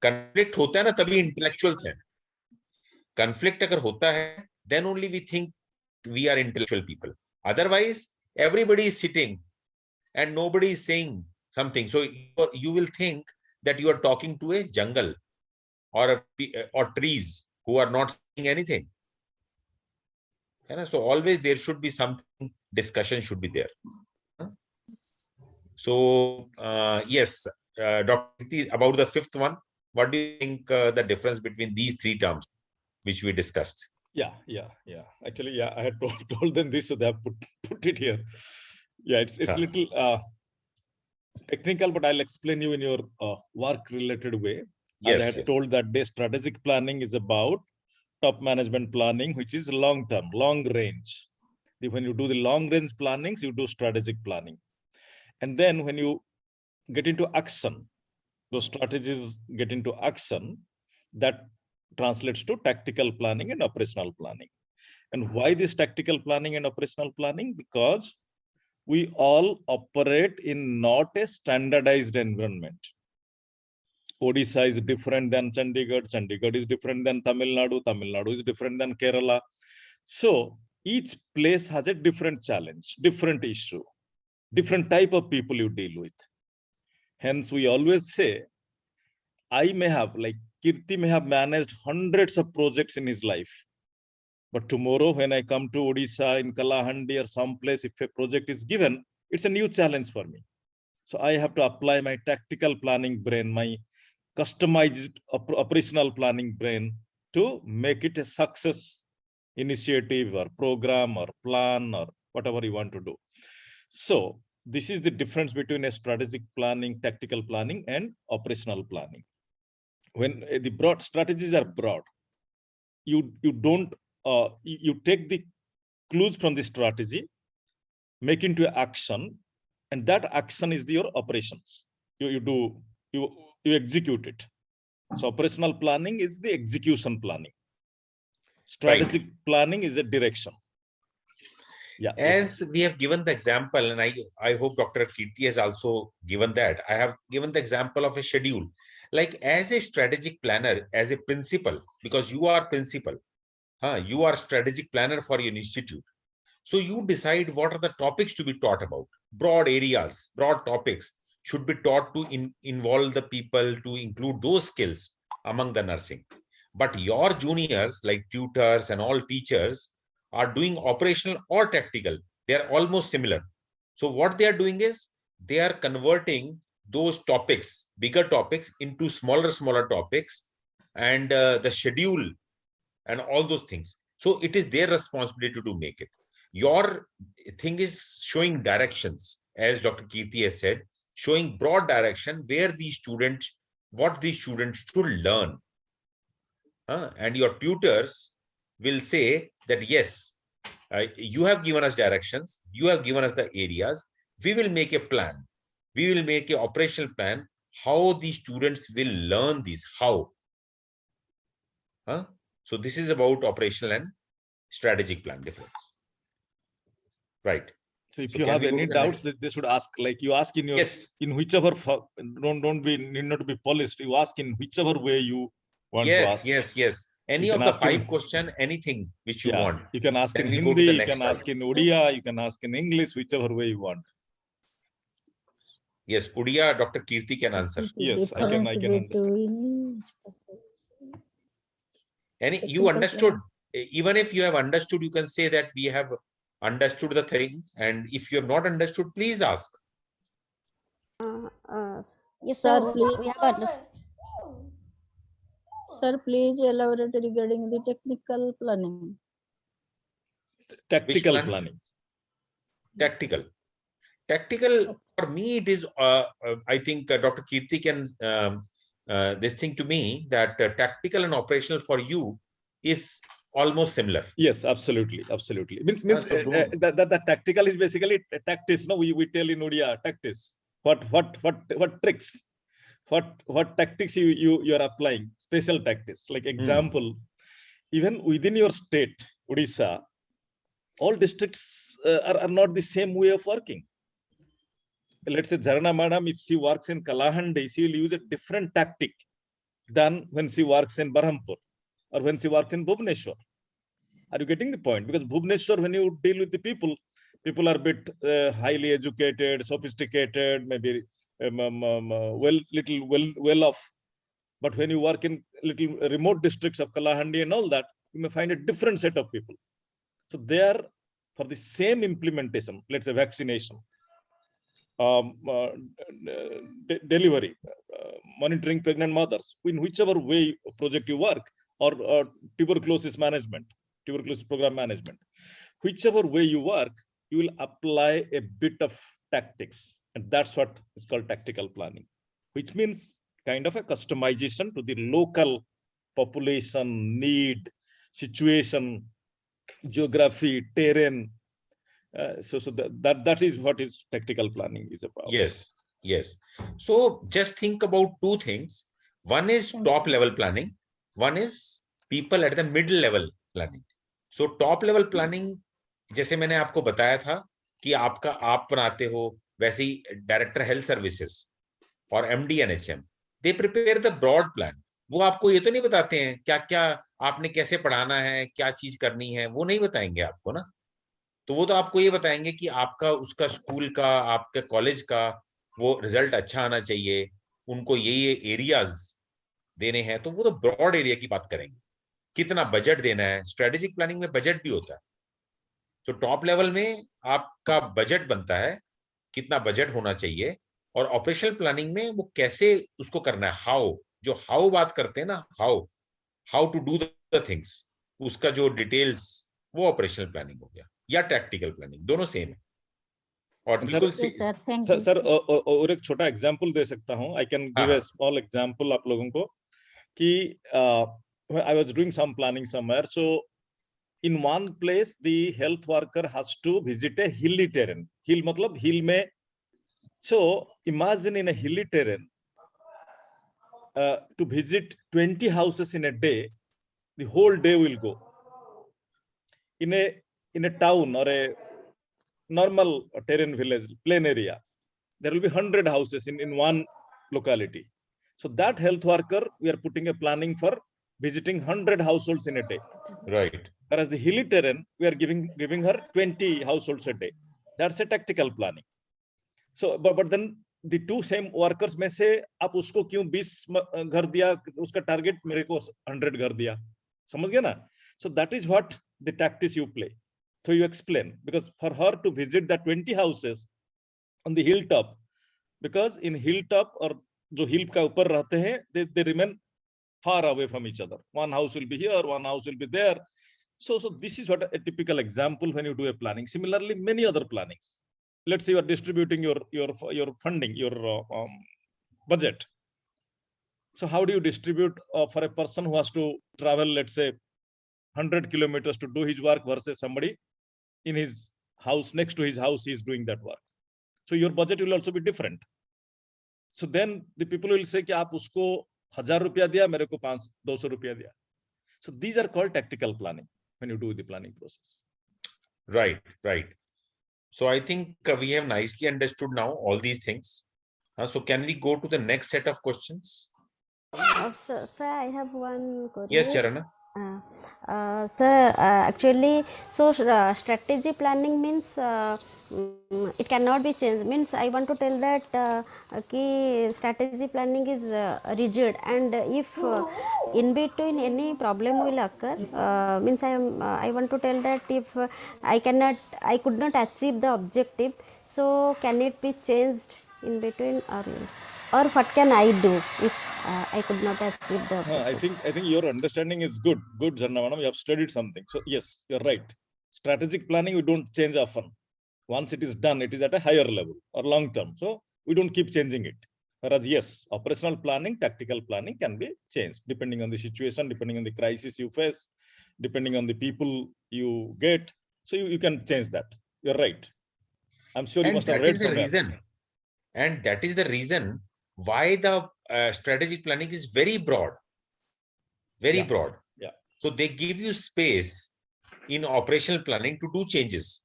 conflict होता है ना तभी intellectuals हैं. Conflict अगर होता है, then only we think we are intellectual people. Otherwise, everybody is sitting and nobody is saying something. So you will think that you are talking to a jungle or trees who are not saying anything. So always there should be something, discussion should be there. So yes, Dr. Kriti, about the fifth one, what do you think the difference between these three terms which we discussed? Yeah. Actually, yeah, I had told them this, so they have put it here. Yeah, it's little technical, but I'll explain you in your work-related way. As I had told that day, strategic planning is about top management planning, which is long-term, long range. When you do the long-range plannings, you do strategic planning. And then when you get into action, those strategies get into action, that translates to tactical planning and operational planning. And why this tactical planning and operational planning? Because we all operate in not a standardized environment. Odisha is different than Chandigarh, Chandigarh is different than Tamil Nadu, Tamil Nadu is different than Kerala. So each place has a different challenge, different issue, different type of people you deal with. Hence, we always say, I may have, like Kirti may have managed hundreds of projects in his life. But tomorrow, when I come to Odisha, in Kalahandi or someplace, if a project is given, it's a new challenge for me. So I have to apply my tactical planning brain, my customized operational planning brain to make it a success initiative or program or plan or whatever you want to do. So this is the difference between a strategic planning, tactical planning, and operational planning. When the broad strategies are broad, you don't you take the clues from the strategy, make into action, and that action is your operations. You execute it. So operational planning is the execution planning. Strategic planning is a direction. Yeah. As we have given the example, and I hope Dr. Kirti has also given that, I have given the example of a schedule. Like as a strategic planner, as a principal, because you are principal, you are strategic planner for your institute. So you decide what are the topics to be taught about. Broad areas, broad topics should be taught to involve the people, to include those skills among the nursing. But your juniors, like tutors and all teachers, are doing operational or tactical. They are almost similar. So what they are doing is they are converting those topics, bigger topics, into smaller topics, and the schedule and all those things. So it is their responsibility to make it. Your thing is showing directions, as Dr. Kirti has said, showing broad direction where these students, what these students should learn. And your tutors will say that, yes, you have given us directions, you have given us the areas, we will make a plan. We will make an operational plan, how the students will learn these, how. So this is about operational and strategic plan difference. Right. So if you have any doubts, they should ask, like you ask in your, in whichever, need not be polished, you ask in whichever way you want to ask. Yes. Any of the 5 question, anything which you want. You can ask in Hindi, you can ask in Odia, you can ask in English, whichever way you want. Yes, Odia, Dr. Kirti can answer. Yes, I can understand. You understood, even if you have understood, you can say that we have understood the things, and if you have not understood, please ask. Yes, sir, we have understood. Sir, please elaborate regarding the technical planning. Tactical planning. Tactical for me, it is I think Dr. Kirti can this thing to me that tactical and operational for you is almost similar. Yes, absolutely. Means the tactical is basically tactics. No, we tell in Odia tactics. What tricks, what tactics you are applying, special tactics. Like example, even within your state, Odisha, all districts are not the same way of working. Let's say Jharna Madam, if she works in Kalahandi, she will use a different tactic than when she works in Berhampur or when she works in Bhubaneswar. Are you getting the point? Because Bhubaneswar, when you deal with the people are a bit highly educated, sophisticated, maybe well off. But when you work in little remote districts of Kalahandi and all that, you may find a different set of people. So there, for the same implementation, let's say vaccination, delivery, monitoring pregnant mothers, in whichever way project you work, or tuberculosis management, tuberculosis program management, whichever way you work, you will apply a bit of tactics, and that's what is called tactical planning, which means kind of a customization to the local population need, situation, geography, terrain. So that is what is tactical planning is about. Yes, yes. So just think about two things. One is top level planning. One is people at the middle level planning. So top level planning, जैसे मैंने आपको बताया था कि आप बनाते हो, वैसे ही डायरेक्टर हेल्थ सर्विसेज और MD NHM, they prepare the broad plan. वो आपको ये तो नहीं बताते हैं क्या क्या आपने कैसे पढ़ाना है, क्या चीज करनी है, वो नहीं बताएंगे आपको ना. तो वो तो आपको ये बताएंगे कि आपका उसका स्कूल का, आपके कॉलेज का वो रिजल्ट अच्छा आना चाहिए, उनको ये एरियाज देने हैं, तो वो तो ब्रॉड एरिया की बात करेंगे. कितना बजट देना है, स्ट्रेटेजिक प्लानिंग में बजट भी होता है. तो टॉप लेवल में आपका बजट बनता है, कितना बजट होना चाहिए, और ऑपरेशनल प्लानिंग में वो कैसे उसको करना है, हाउ, जो हाउ बात करते हैं ना, how to do the things, उसका जो डिटेल्स, वो ऑपरेशनल प्लानिंग हो गया, या टैक्टिकल प्लानिंग, दोनों सेम है. और बिल्कुल सर और एक छोटा एग्जांपल दे सकता हूं. I can give a small example आप लोगों को कि I was doing some planning somewhere. So in one place the health worker has to visit a hilly terrain. Hill matlab hill mein. So imagine in a hilly terrain, to visit 20 houses in a day, the whole day will go. In a town or a normal terrain village, plain area, there will be 100 houses in one locality. So that health worker, we are putting a planning for visiting 100 households in a day. Right. Whereas the hilly terrain, we are giving her 20 households a day. That's a tactical planning. So, but then the two same workers में से आप उसको क्यों 20 घर दिया, उसका target मेरे को 100 घर दिया, समझ गया ना? So that is what the tactics you play. So you explain, because for her to visit the 20 houses on the hilltop, because in hilltop or जो hill का ऊपर रहते हैं, they remain far away from each other. One house will be here, one house will be there. So this is what a typical example when you do a planning. Similarly, many other plannings. Let's say you are distributing your funding, your budget. So how do you distribute for a person who has to travel, let's say 100 kilometers to do his work versus somebody in his house, next to his house, he is doing that work. So your budget will also be different. So then the people will say कि आप उसको 1000 रुपया दिया, मेरे को 200 रुपया दिया. So these are called tactical planning when you do the planning process. Right. So I think we have nicely understood now all these things. So can we go to the next set of questions? Sir, I have one query. Yes, Charana. Sir, actually, so strategy planning means it cannot be changed. Means I want to tell that ki strategy planning is rigid, and if in between any problem will occur, means I want to tell that if I could not achieve the objective, so can it be changed in between, or what can I do if I could not achieve the objective? I think your understanding is good, Janna Madam. You have studied something. So yes, you're right. Strategic planning we don't change often. Once it is done, it is at a higher level or long term. So we don't keep changing it. Whereas yes, operational planning, tactical planning can be changed depending on the situation, depending on the crisis you face, depending on the people you get. So you can change that. You're right. I'm sure you must have read somewhere. And that is the reason why the strategic planning is very broad. Very broad. Yeah. So they give you space in operational planning to do changes.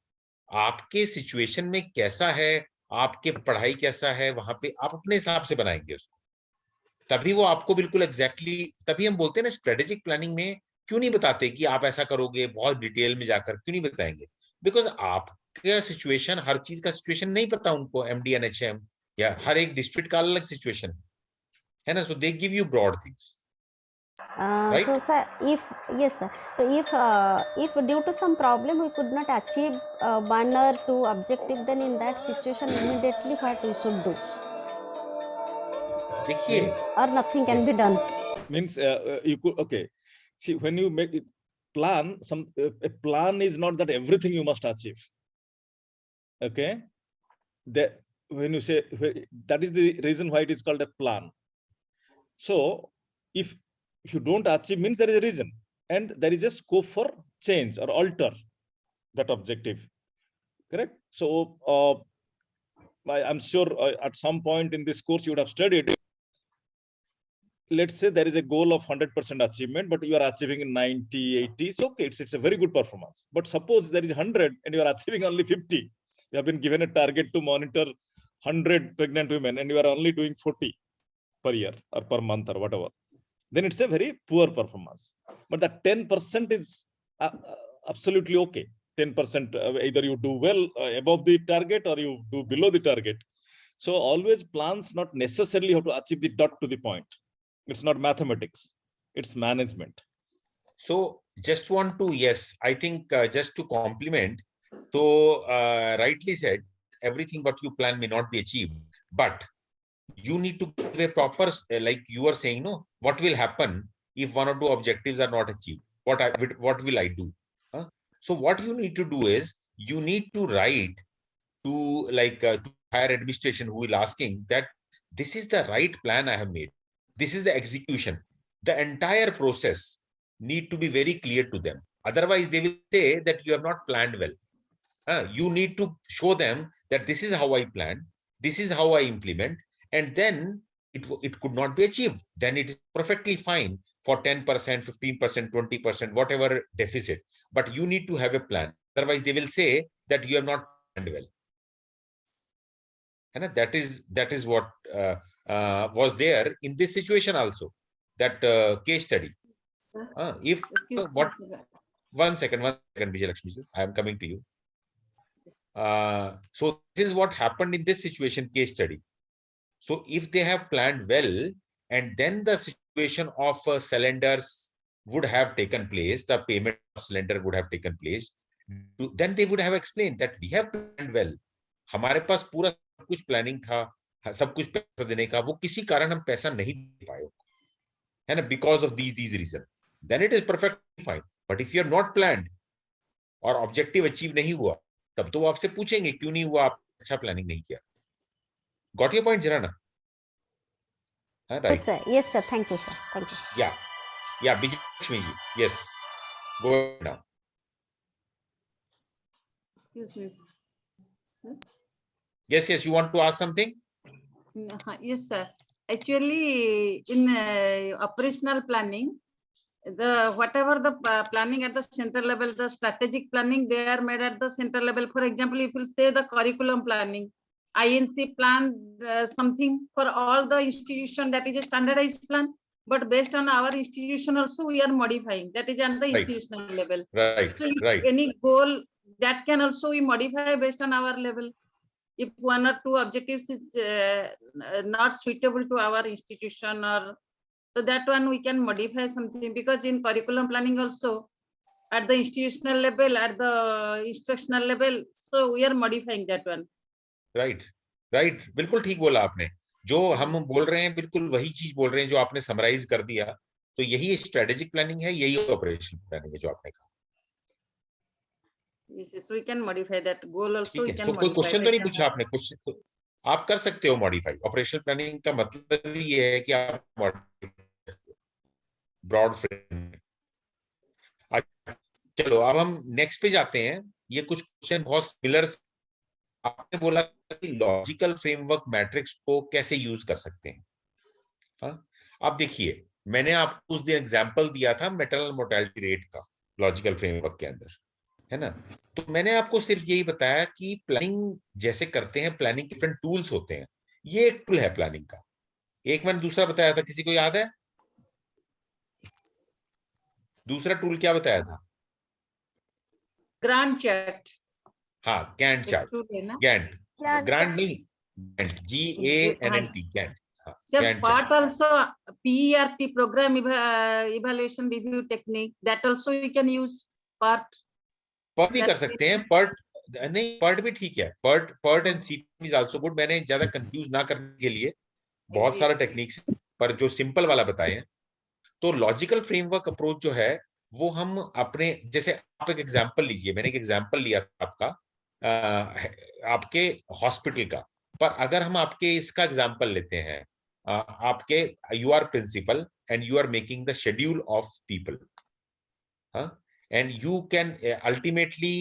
आपके situation में कैसा है, आपके पढ़ाई कैसा है, वहां पे आप अपने हिसाब से बनाएंगे उसको. तभी वो आपको बिल्कुल एग्जैक्टली तभी हम बोलते हैं ना स्ट्रेटेजिक प्लानिंग में क्यों नहीं बताते कि आप ऐसा करोगे, बहुत डिटेल में जाकर क्यों नहीं बताएंगे? बिकॉज आपका सिचुएशन, हर चीज का सिचुएशन नहीं पता उनको, एमडी एनएचएम या हर एक डिस्ट्रिक्ट का अलग सिचुएशन है ना, so they give you broad things, So right? sir, yes sir, so if due to some problem we could not achieve one or two objective, then in that situation immediately what we should do, देखिए, or nothing can yes, be done? Means you could, okay, see, when you make it plan, a plan is not that everything you must achieve. Okay, that when you say, that is the reason why it is called a plan. So if you don't achieve, means there is a reason, and there is a scope for change or alter that objective, correct? So I'm sure at some point in this course you would have studied, let's say there is a goal of 100% achievement, but you are achieving 90, 80, so okay, it's a very good performance. But suppose there is 100 and you are achieving only 50, you have been given a target to monitor 100 pregnant women and you are only doing 40 per year or per month or whatever, then it's a very poor performance. But that 10% is absolutely okay. 10%, either you do well above the target or you do below the target. So always plans not necessarily have to achieve the dot to the point. It's not mathematics, it's management. so just want to, yes, I think just to complement, so rightly said, everything what you plan may not be achieved, but you need to give a proper, like you are saying, no, what will happen if one or two objectives are not achieved, what will I do? Huh? So what you need to do is you need to write to, like to higher administration who will asking that this is the right plan I have made, this is the execution, the entire process need to be very clear to them, otherwise they will say that you have not planned well. You need to show them that this is how I plan, this is how I implement, and then it could not be achieved, then it is perfectly fine for 10%, 15%, 20%, whatever deficit, but you need to have a plan, otherwise they will say that you have not planned well. And that is what was there in this situation also, that case study. If what one second, Vijayalakshmi, I am coming to you. So this is what happened in this situation case study. So if they have planned well, and then the situation of cylinders would have taken place, the payment of cylinder would have taken place, then they would have explained that we have planned well, हमारे पास पूरा कुछ planning था, सब कुछ पैसा देने का, वो किसी कारण हम पैसा नहीं दे पाए, है ना, because of these reason, then it is perfectly fine. But if you are not planned और ऑब्जेक्टिव अचीव नहीं हुआ, तब तो वो आपसे पूछेंगे क्यों नहीं हुआ, आप अच्छा प्लानिंग नहीं किया. Got your point, Jirana? Right. Yes sir, thank you sir, thank you. Yeah, Vijayalakshmi ji, yes, go ahead now. Excuse me. Sir? Yes, you want to ask something? Yes, sir. Actually, in operational planning, the whatever the planning at the central level, the strategic planning, they are made at the central level. For example, if you say the curriculum planning, INC plan something for all the institution, that is a standardized plan, but based on our institution also we are modifying, that is at the institutional level. Right. So if any goal that can also we modify based on our level. If one or two objectives is not suitable to our institution, or so that one we can modify something, because in curriculum planning also at the institutional level, at the instructional level, so we are modifying that one. Right. बिल्कुल ठीक बोला आपने, जो हम बोल रहे हैं बिल्कुल वही चीज बोल रहे हैं जो आपने समराइज कर दिया. तो यही स्ट्रेटेजिक प्लानिंग है, यही ऑपरेशनल प्लानिंग है जो आपने कहा. Yes, we can modify that goal also. We can so कोई क्वेश्चन तो नहीं पूछा आपने? क्वेश्चन आप कर सकते हो मॉडिफाई. ऑपरेशनल प्लानिंग का मतलब ये है कि आप ब्रॉड फ्रेम. चलो अब हम नेक्स्ट पे जाते हैं. ये कुछ क्वेश्चन बहुत सिमिलर. आपने बोला कि लॉजिकल फ्रेमवर्क मैट्रिक्स को कैसे यूज कर सकते हैं. अब देखिए, मैंने आपको उस दिन एग्जांपल दिया था मैटरनल मोर्टेलिटी रेट का लॉजिकल फ्रेमवर्क के अंदर, है ना. तो मैंने आपको सिर्फ यही बताया कि प्लानिंग जैसे करते हैं, प्लानिंग डिफरेंट टूल्स होते हैं. ये एक टूल है प्लानिंग का. एक मैंने दूसरा बताया था, किसी को याद है? दूसरा टूल क्या बताया था? ग्रांड चार्ट हाँ, गैंट एक चार्ट, टूल है ना। गैंट, ग्रांड नहीं, गैंट, GANNT, गैंट। हाँ, Sir, Gantt part chart. also PERT, program evaluation review technique, that also we can use part. PERT भी कर That's सकते it. हैं, पर्ट नहीं, पर्ट भी ठीक है, PERT and CT is also good. मैंने ज्यादा कंफ्यूज ना करने के लिए बहुत सारा टेक्निक्स, पर जो सिंपल वाला बताए हैं। तो लॉजिकल फ्रेमवर्क अप्रोच जो है वो हम अपने, जैसे आप एक एग्जांपल लीजिए, मैंने एक एग्जांपल लिया था आपका आपके हॉस्पिटल का, पर अगर हम आपके इसका एग्जांपल लेते हैं, आपके you are principal and you are making the schedule of people, and you can ultimately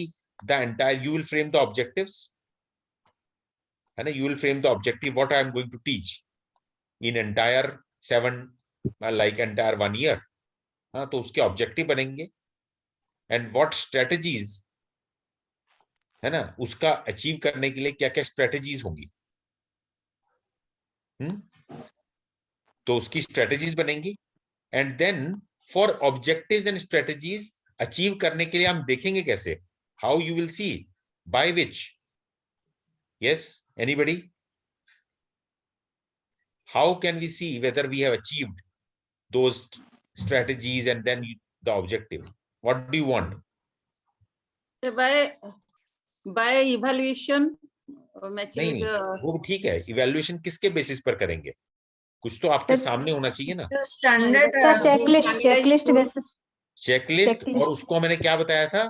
the entire, you will frame the objectives, and you will frame the objective what I am going to teach in entire 7 like entire 1 year, तो उसके objective बनेंगे, and what strategies, है ना, उसका achieve करने के लिए क्या क्या स्ट्रेटजीज होंगी, तो उसकी स्ट्रेटजीज बनेंगी। And then for objectives and strategies achieve करने के लिए हम देखेंगे कैसे, how you will see, by which, yes anybody, how can we see whether we have achieved those strategies and then the objective? What do you want? So by evaluation, नहीं actually नहीं, वो ठीक है, इवैल्यूएशन किसके basis पर करेंगे, कुछ तो आपके सामने होना चाहिए ना, स्टैंडर्ड चेकलिस्ट बेसिस, चेकलिस्ट, और checklist. उसको मैंने क्या बताया था,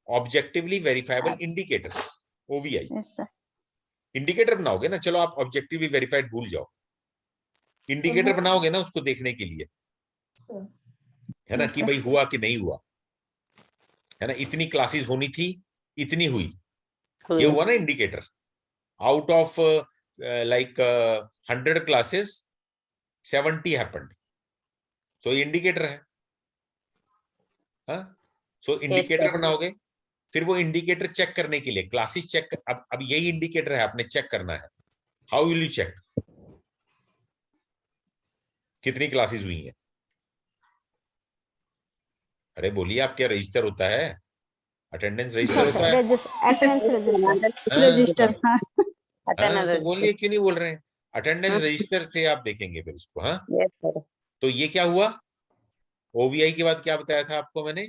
objectively verifiable indicator, OVI। Yes sir, indicator बनाओगे ना, चलो आप ऑब्जेक्टिवली वेरीफाइड भूल जाओ, इंडिकेटर बनाओगे ना उसको देखने के लिए, है ना, Yes, कि sir. भाई हुआ कि नहीं हुआ, है ना, इतनी क्लासेस होनी थी, इतनी हुई, ये हुआ ना indicator, out of like 100 classes 70 happened, so ये इंडिकेटर है, हाँ, सो इंडिकेटर बनाओगे, फिर वो इंडिकेटर चेक करने के लिए क्लासेस चेक, अब यही इंडिकेटर है, आपने चेक करना है, हाउ विल यू चेक, कितनी क्लासेस हुई हैं, अरे बोलिए, आप क्या रजिस्टर होता है, अटेंडेंस रजिस्टर होता है, अटेंडेंस रजिस्टर, रजिस्टर, हाँ, तो बोलिए क्यों नहीं बोल रहे हैं, अटेंडेंस रजिस्टर से आप देखेंगे फिर उसको, हाँ, तो ये क्या हुआ, OVI के बाद क्या बताया था आपको मैंने,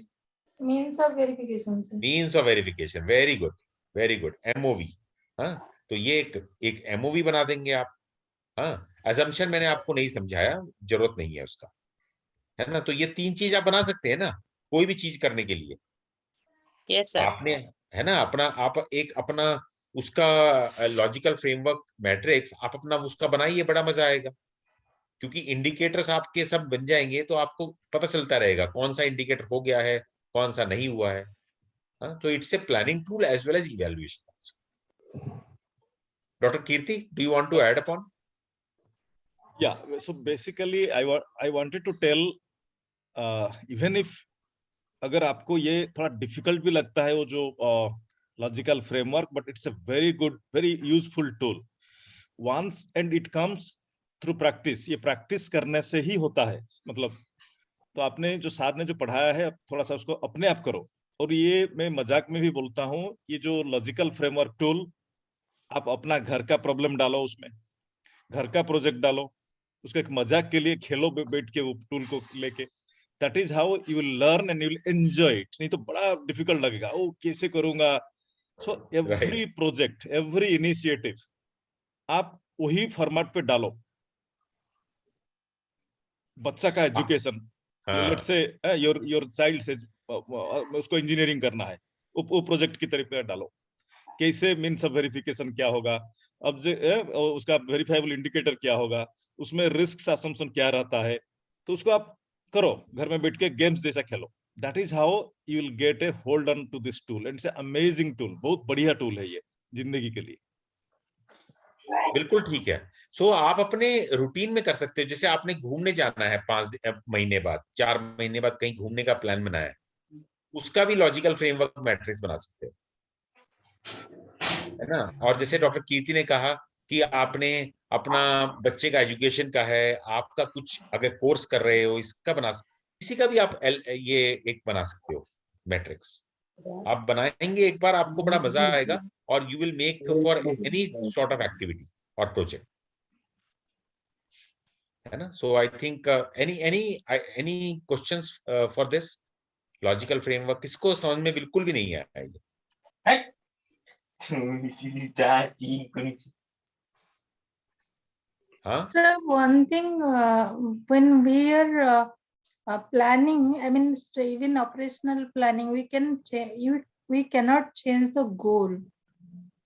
मीन्स ऑफ वेरिफिकेशन से, means of verification, very good very good, MOV, हाँ, तो ये एक MOV बना देंगे आप, हाँ, असम्पशन मैंने आपको नहीं समझाया, जरूरत नहीं है उसका, है ना, तो ये 3 चीज आप बना सकते हैं ना, कोई भी चीज करने के लिए, यस सर, आपने, है ना, अपना आप एक अपना उसका लॉजिकल फ्रेमवर्क मैट्रिक्स आप अपना उसका बनाइए, बड़ा मजा आएगा, क्योंकि इंडिकेटर्स आपके सब बन जाएंगे, तो आपको पता चलता रहेगा कौन सा इंडिकेटर हो गया है, कौन सा नहीं हुआ है, तो it's a planning tool as well as evaluation. Doctor Kirti, do you want to add upon? Yeah, so basically I wanted to tell, even if अगर आपको ये थोड़ा डिफिकल्ट भी लगता है वो जो logical framework, but it's a very good, very useful tool once and it comes through practice, ये प्रैक्टिस करने से ही होता है, मतलब तो आपने जो साथ ने जो पढ़ाया है थोड़ा सा उसको अपने आप करो, और ये मैं मजाक में भी बोलता हूँ, ये जो लॉजिकल फ्रेमवर्क टूल, आप अपना घर का प्रॉब्लम डालो उसमें, घर का प्रोजेक्ट डालो, उसको एक मजाक के लिए खेलो बैठ के वो टूल को लेके, that is how you will learn and you will enjoy it, नहीं तो बड़ा डिफिकल्ट लगेगा, ओ कैसे करूंगा। So every project, every initiative आप वही फॉर्मेट पे डालो, बच्चा का education, let's say your child से उसको इंजीनियरिंग करना है, वो प्रोजेक्ट की तरफ डालो, कैसे मीन्स ऑफ वेरिफिकेशन क्या होगा, अब उसका वेरीफाइबल इंडिकेटर क्या होगा, उसमें रिस्क असम्पशन क्या रहता है, तो उसको आप करो, घर में बैठ के गेम्स जैसा खेलो, that is how you will get a hold on to this tool, and it's amazing tool, बहुत बढ़िया टूल है ये जिंदगी के लिए। बिल्कुल ठीक है, सो आप अपने रूटीन में कर सकते हो, जैसे आपने घूमने जाना है 5 महीने बाद, 4 महीने बाद कहीं घूमने का प्लान बनाया है, उसका भी लॉजिकल फ्रेमवर्क मैट्रिक्स बना सकते हो, है ना, और जैसे डॉक्टर कीर्ति ने कहा कि आपने अपना बच्चे का एजुकेशन का है, आपका कुछ अगर कोर्स कर रहे हो इसका बना, किसी का भी आप ये एक बना सकते हो मैट्रिक्स। आप बनाएंगे एक बार, आपको बड़ा मजा आएगा, और you will make for any sort of activity और प्रोजेक्ट, है ना। So I think any questions for this logical framework? किसको समझ में बिल्कुल भी नहीं आया ये? हाँ, So one thing, when we are planning, I mean, even operational planning, we can change. We cannot change the goal,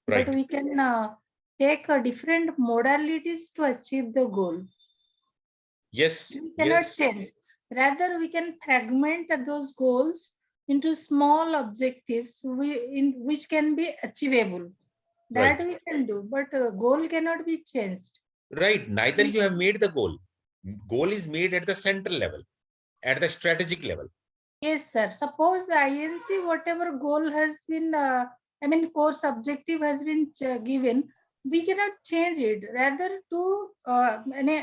right. but we can take different modalities to achieve the goal. Yes, We cannot yes, change. Rather, we can fragment those goals into small objectives which can be achievable. That right, we can do, but goal cannot be changed. right. Neither you have made the goal. Goal is made at the central level, at the strategic level. Yes, sir. Suppose INC, whatever goal has been, I mean, course objective has been given, we cannot change it. Rather, to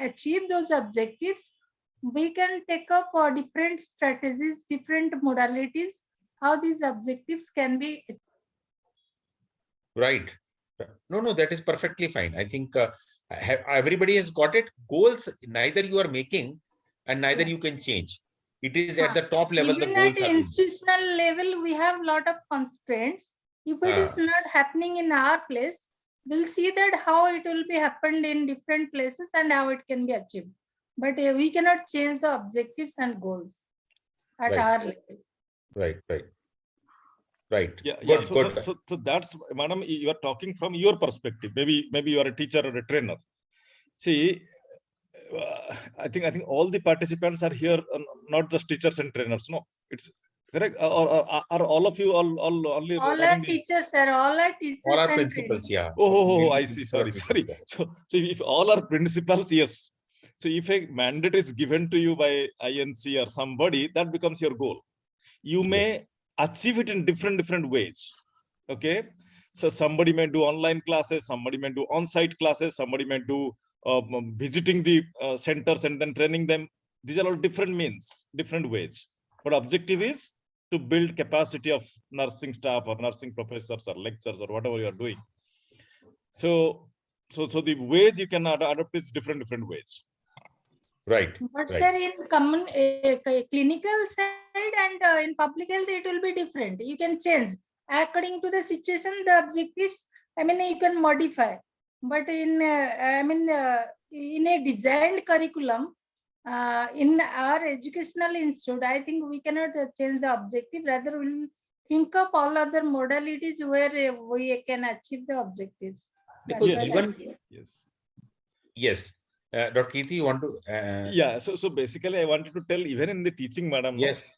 achieve those objectives, we can take up different strategies, different modalities, how these objectives can be. Right. No, that is perfectly fine. I think everybody has got it. Goals, neither you are making and neither you can change. It is at the top level, the Even goals at are being. institutional level, we have a lot of constraints. If it is not happening in our place, we'll see that how it will be happened in different places and how it can be achieved. But we cannot change the objectives and goals at Right. our level. Right. Yeah, Good, yeah. good. So that's, madam, you are talking from your perspective. Maybe you are a teacher or a trainer. See, I think all the participants are here, not just teachers and trainers. No, it's correct. Or are all of you only All running are teachers, sir. All are teachers. All are and principals, yeah. Oh, I see. All are Sorry. principals, So if all are principals, yes. So if a mandate is given to you by INC or somebody, that becomes your goal. You may achieve it in different ways. Okay. So somebody may do online classes, somebody may do on-site classes, somebody may do visiting the centers and then training them. These are all different means, different ways. But objective is to build capacity of nursing staff or nursing professors or lecturers or whatever you are doing. So the ways you can adopt is different ways. Right. But right. sir, in common clinical side and in public health, it will be different. You can change according to the situation, the objectives. I mean, you can modify. But in in a designed curriculum, in our educational institute, I think we cannot change the objective. Rather, we'll think of all other modalities where we can achieve the objectives. Because Yes. even Yes. Dr. Kirti, you want to? Yeah. So basically, I wanted to tell, even in the teaching, madam. Yes.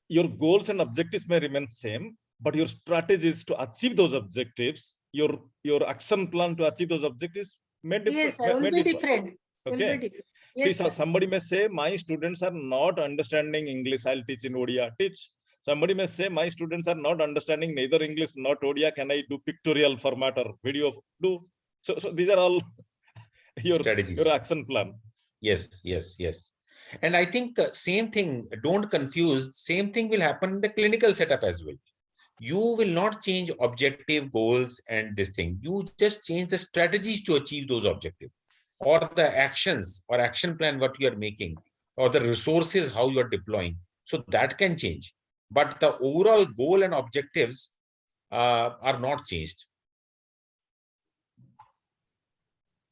Your goals and objectives may remain same, but your strategies to achieve those objectives, your action plan to achieve those objectives may differ. Yes, sir, will be different. Okay. See, somebody may say, my students are not understanding English, I'll teach in Odia. Teach. Somebody may say, my students are not understanding neither English nor Odia. Can I do pictorial format or video? Do. So these are all your strategies, your action plan. Yes. And I think same thing, don't confuse, same thing will happen in the clinical setup as well. You will not change objective goals and this thing. You just change the strategies to achieve those objectives, or the actions or action plan what you are making, or the resources how you are deploying. So that can change. But the overall goal and objectives are not changed.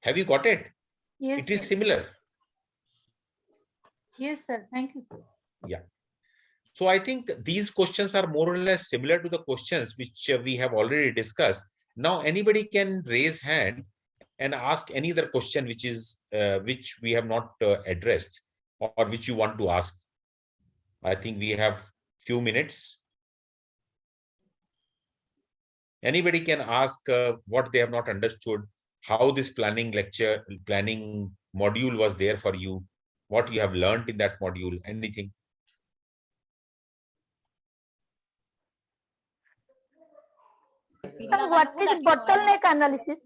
Have you got it? Yes. It is similar. Yes, sir. Thank you, sir. Yeah. So I think these questions are more or less similar to the questions which we have already discussed. Now anybody can raise hand and ask any other question which is which we have not addressed, or which you want to ask. I think we have few minutes. Anybody can ask what they have not understood, how this planning module was there for you, what you have learned in that module, anything. What is bottleneck analysis?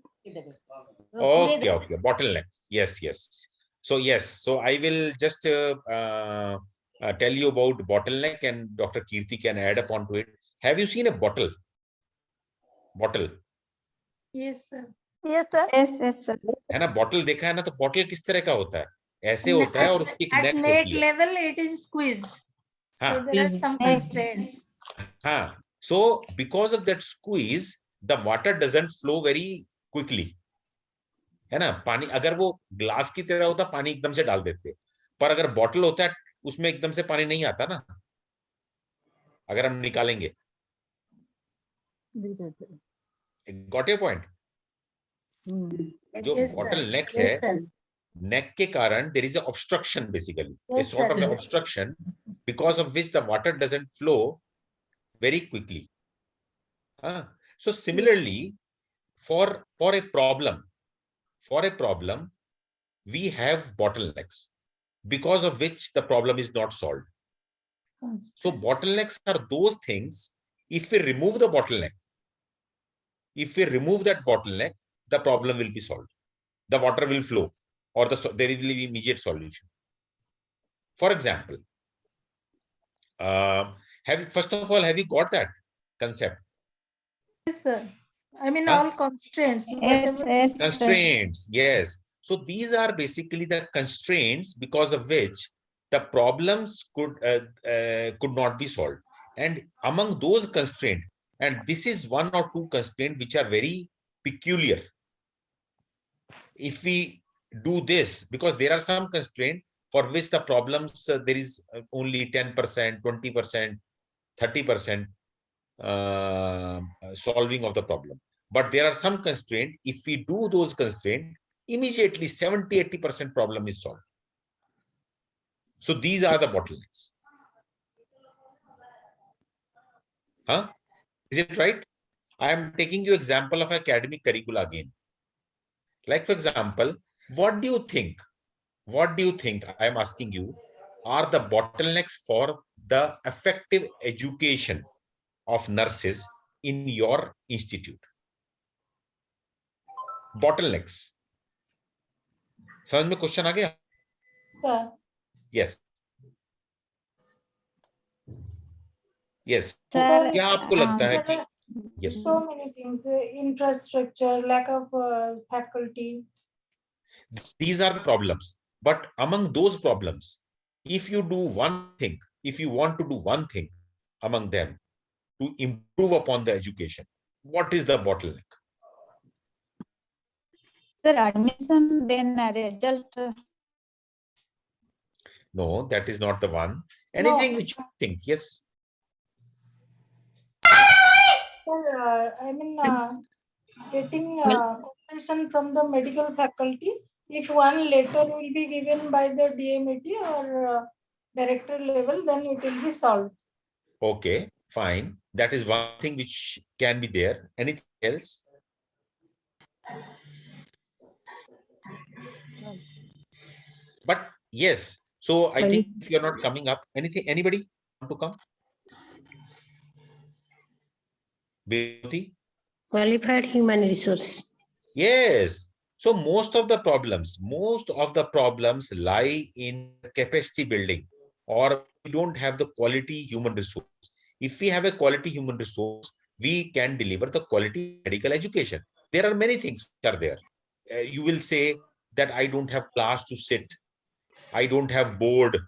Okay, bottleneck. Yes. So yes, so I will just tell you about bottleneck, and Dr. Kirti can add upon to it. Have you seen a bottle? Yes, sir. Yes, sir. Yes, sir. है ना, bottle देखा है ना, तो bottle किस तरह का होता है, ऐसे होता है और उसकी एक At नेक neck होती है. level, it is squeezed. So हाँ. there are some Neck. constraints. हाँ, so because of that squeeze, the water doesn't flow very quickly. है ना, पानी अगर वो ग्लास की तरह होता पानी एकदम से डाल देते, पर अगर बॉटल होता है उसमें एकदम से पानी नहीं आता ना, अगर हम निकालेंगे. Got your point? जो Yes, sir. बॉटल नेक Yes, है, sir. neck के कारण there is a obstruction, basically a Yes, sort sir. of an obstruction, because of which the water doesn't flow very quickly. So similarly, for a problem we have bottlenecks, because of which the problem is not solved. So bottlenecks are those things, if we remove the bottleneck, the problem will be solved, the water will flow, or there will be immediate solution. For example, first of all, have you got that concept? Yes, sir. I mean, Huh? all constraints. Yes, whatever- yes, sir. Constraints, yes. So these are basically the constraints because of which the problems could not be solved. And among those constraints, and this is one or two constraints which are very peculiar. If we do this, because there are some constraints for which the problems there is only 10%, 20%, 30% solving of the problem. But there are some constraints, if we do those constraints, immediately 70-80% problem is solved. So these are the bottlenecks. Is it right? I am taking you example of academic curricula again. Like, for example, what do you think I am asking you are the bottlenecks for the effective education of nurses in your institute? Bottlenecks. समझ में question आ गया? Sir. Yes. Yes. Sir, क्या आपको लगता है कि yes, So many things, infrastructure, lack of faculty. these are the problems, but among those problems, if you do one thing, if you want to do one thing among them to improve upon the education, what is the bottleneck? Sir, admission, then result. No, that is not the one. Anything which you think? Yes. Sir, I mean, getting cooperation from the medical faculty. If one letter will be given by the DMAT or director level, then it will be solved. Okay, fine. That is one thing which can be there. Anything else? But yes, so I think if you're not coming up, anybody want to come? Bhimati? Qualified human resource. Yes. So most of the problems lie in capacity building, or we don't have the quality human resource. If we have a quality human resource, we can deliver the quality medical education. There are many things which are there. You will say that I don't have class to sit. I don't have board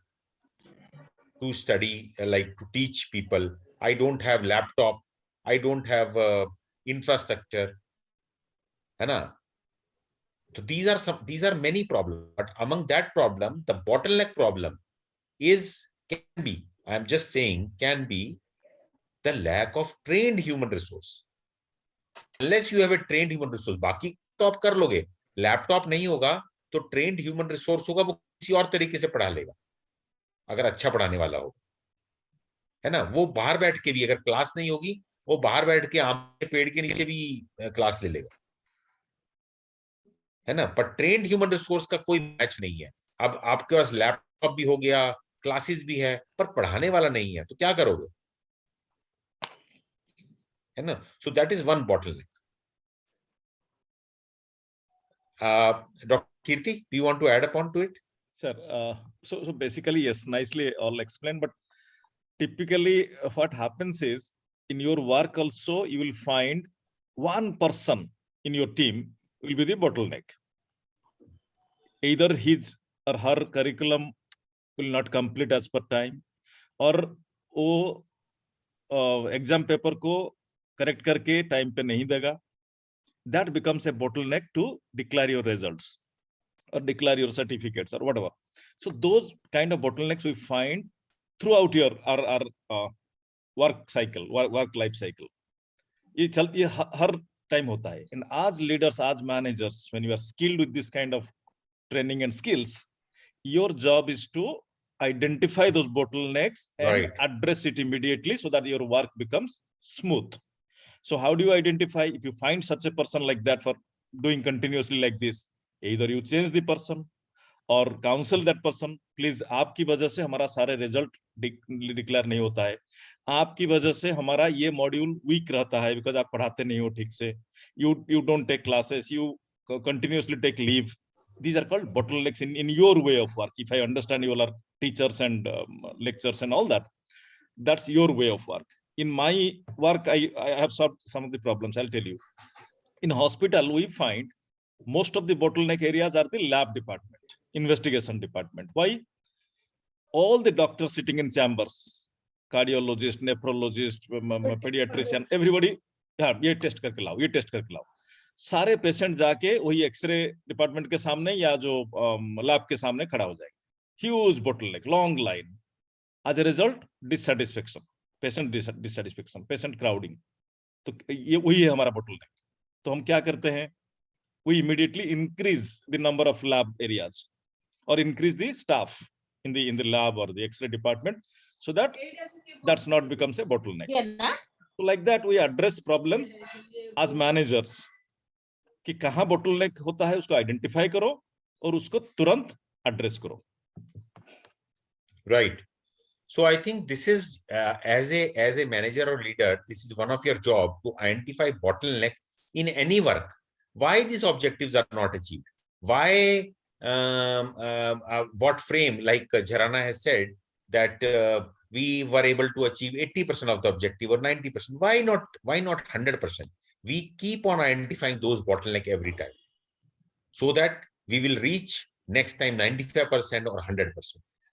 to study, like to teach people. I don't have laptop. I don't have infrastructure. Anna. So these are many problems, but among that problem, the bottleneck problem can be the lack of trained human resource. Unless you have a trained human resource, बाकी तो आप कर लोगे. Laptop नहीं होगा तो trend human resource होगा, वो किसी और तरीके से पढ़ा लेगा अगर अच्छा पढ़ाने वाला हो, है ना. वो बाहर बैठ के भी, अगर क्लास नहीं होगी, वो बाहर बैठ के आम के पेड़ के नीचे भी क्लास ले लेगा, है ना. पर ट्रेंड ह्यूमन रिसोर्स का कोई मैच नहीं है. अब आपके पास लैपटॉप भी हो गया, क्लासेस भी है, पर पढ़ाने वाला नहीं है, तो क्या करोगे, है ना. So that is one bottleneck. Dr. Kirti, do you want to add upon to it? Sir, so basically, yes, nicely all explained, but typically what happens is in your work also, you will find one person in your team will be the bottleneck. Either his or her curriculum will not complete as per time, or वो exam paper को correct करके time पे नहीं देगा. That becomes a bottleneck to declare your results or declare your certificates or whatever. So those kind of bottlenecks we find throughout your our work cycle, work life cycle. ये हर time होता है. And as leaders, as managers, when you are skilled with this kind of training and skills, your job is to identify those bottlenecks and address it immediately so that your work becomes smooth. So how do you identify? If you find such a person like that for doing continuously like this, either you change the person or counsel that person. Please, आपकी वजह से हमारा सारे result declare नहीं होता है. आपकी वजह से हमारा ये module weak रहता है because आप पढ़ाते नहीं हो ठीक से. You don't take classes. You continuously take leave. These are called bottlenecks in your way of work. If I understand you all are teachers and lecturers and all that, that's your way of work. In my work, I have solved some of the problems. I'll tell you. In hospital, we find most of the bottleneck areas are the lab department, investigation department. Why? All the doctors sitting in chambers, cardiologist, nephrologist, pediatrician, everybody, yeah, ये test करके लाओ, ये test करके लाओ. सारे patient जाके वही x ray department के सामने या जो लैब के सामने खड़ा हो जाएगा. Huge bottleneck, long line. As a result dissatisfaction, patient dissatisfaction, patient crowding. तो ये वही है हमारा बोटलनेक. तो हम क्या करते हैं? We immediately increase the number of lab areas or increase the staff in the lab or the X-ray department so that that's not becomes a bottleneck. So like that we address problems as managers कि कहाँ bottleneck होता है उसको identify करो और उसको तुरंत address करो. Right. So I think this is as a manager or leader, this is one of your job to identify bottleneck in any work. Why these objectives are not achieved? Why what frame, like Jharana has said that we were able to achieve 80% of the objective or 90%. Why not 100%? We keep on identifying those bottleneck every time so that we will reach next time 95% or 100%.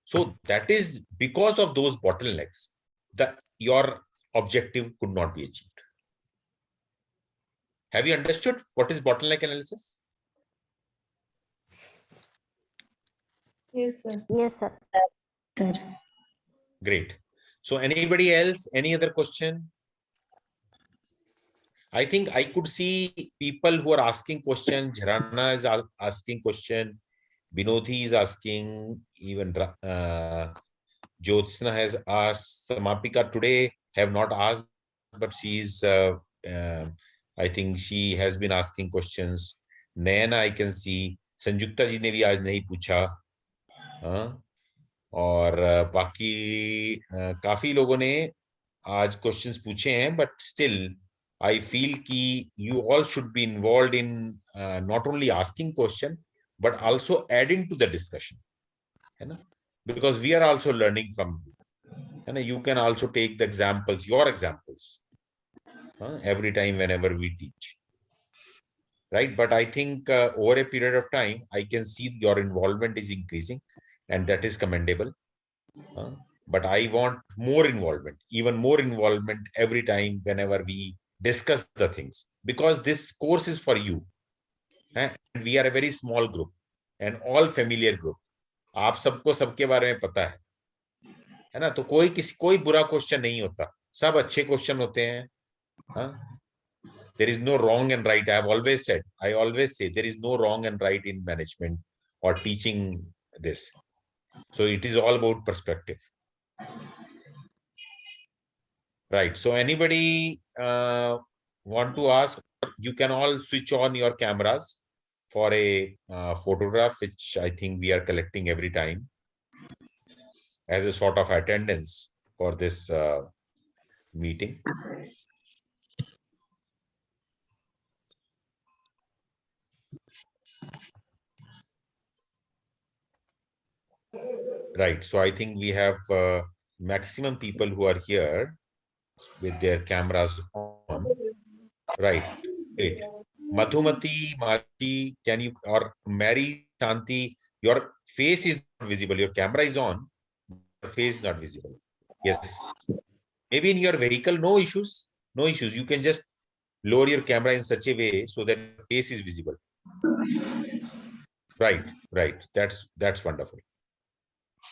So that is because of those bottlenecks that your objective could not be achieved. Have you understood what is bottleneck analysis? Yes, sir. Yes, sir. Sir. Great. So anybody else, any other question? I think I could see people who are asking questions. Jharana is asking question. Binodhi is asking, even Jyotsna has asked. Samapika today have not asked, but she's I think she has been asking questions. Nayana I can see. Sanjukta ji ने भी आज नहीं पूछा. और बाकी काफी लोगों ने आज क्वेश्चंस पूछे हैं, but still I feel कि you all should be involved in not only asking question but also adding to the discussion, है ना? Because we are also learning from you. And you can also take the examples, your examples, every time whenever we teach, right? But I think over a period of time, I can see your involvement is increasing, and that is commendable. But I want more involvement, even more involvement every time whenever we discuss the things, because this course is for you. And we are a very small group and all familiar group. आप सबको सबके बारे में पता है ना? तो कोई बुरा क्वेश्चन नहीं होता, सब अच्छे क्वेश्चन होते हैं. There is no wrong and right. I always say there is no wrong and right in management or teaching this. So it is all about perspective. Right. So anybody want to ask? You can all switch on your cameras for a photograph, which I think we are collecting every time as a sort of attendance for this meeting. Right. So I think we have maximum people who are here with their cameras on. Right. Great. Madhumati, Maji, can you, or Mary, Shanti, your face is not visible. Your camera is on, your face is not visible. Yes. Maybe in your vehicle, no issues. No issues. You can just lower your camera in such a way so that your face is visible. Right. Right. That's wonderful.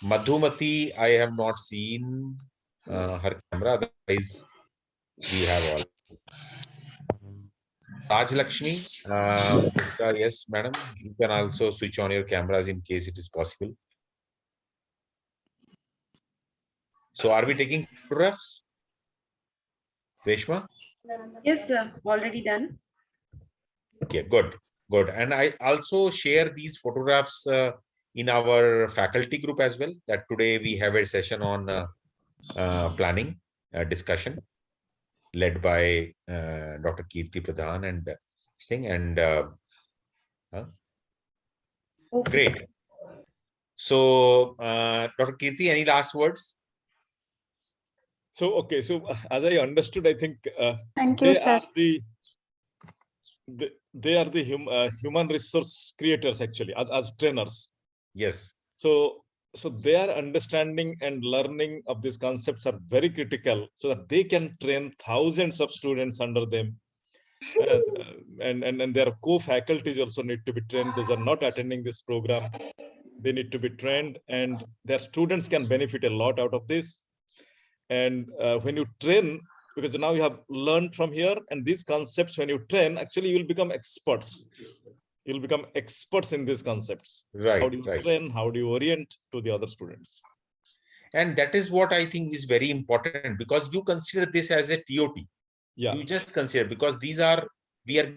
Madhumati, I have not seen her camera. Otherwise, we have all. Raj Lakshmi, yes, madam, you can also switch on your cameras in case it is possible. So, are we taking photographs? Reshma? Yes, sir. Already done. Okay, good, good. And I also share these photographs in our faculty group as well. That today we have a session on planning discussion led by Dr. Kirti Pradhan and Singh and great. So, Dr. Kirti, any last words? So, okay. So as I understood, I think Thank you, they sir. are they are the human resource creators actually as trainers. Yes. So their understanding and learning of these concepts are very critical so that they can train thousands of students under them. And their co-faculties also need to be trained. Those are not attending this program. They need to be trained, and their students can benefit a lot out of this. And when you train, because now you have learned from here, and these concepts, when you train, actually you will become experts. You'll become experts in these concepts. Right. How do you train? How do you orient to the other students? And that is what I think is very important, because you consider this as a TOT. Yeah. You just consider, because we are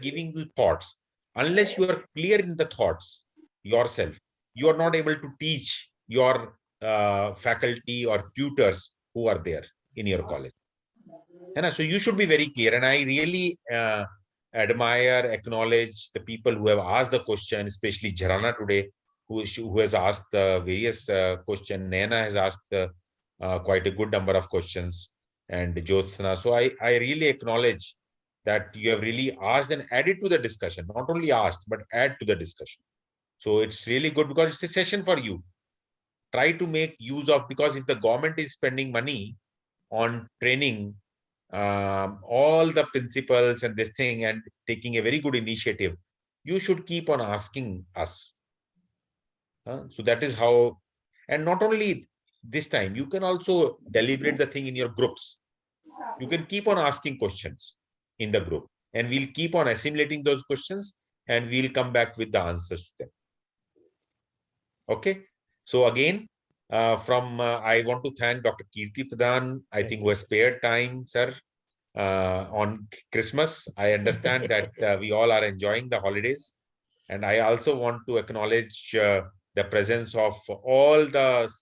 giving you thoughts. Unless you are clear in the thoughts yourself, you are not able to teach your faculty or tutors who are there in your college. And so you should be very clear. And I really admire, acknowledge the people who have asked the question, especially Jharana today, who has asked various questions. Naina has asked quite a good number of questions, and Jyotsna. So I really acknowledge that you have really asked and added to the discussion. Not only asked, but add to the discussion. So it's really good, because it's a session for you. Try to make use of, because if the government is spending money on training all the principals and this thing and taking a very good initiative, you should keep on asking us. So that is how, and not only this time, you can also deliberate the thing in your groups. You can keep on asking questions in the group, and we'll keep on assimilating those questions, and we'll come back with the answers to them. Okay. So again, I want to thank Dr. Kirti Pradhan, I think, who has spared time, sir, on Christmas. I understand that we all are enjoying the holidays. And I also want to acknowledge the presence of all the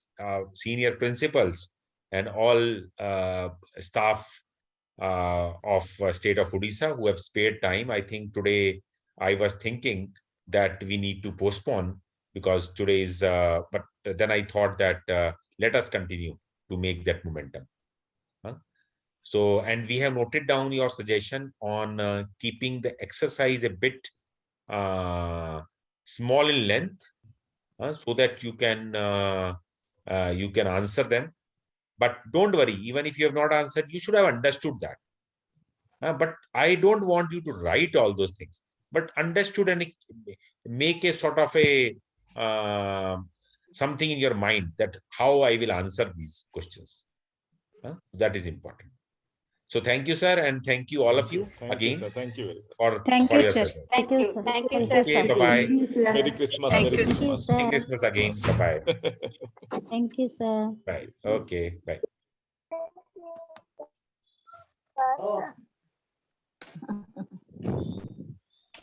senior principals and all staff of state of Odisha who have spared time. I think today I was thinking that we need to postpone, because today is, but then I thought that let us continue to make that momentum. So, and we have noted down your suggestion on keeping the exercise a bit small in length, so that you can answer them. But don't worry, even if you have not answered, you should have understood that. But I don't want you to write all those things, but understood, and make a sort of a something in your mind that how I will answer these questions. That is important. So thank you, sir, and thank you all of you again. Sir. Thank you. Thank you, sir. Thank you, sir. Thank you, Thank sir. you, sir. Bye-bye. Merry Christmas. Thank Merry you. Christmas. Merry Christmas again. Bye-bye. Thank you, sir. Bye. Okay. Bye.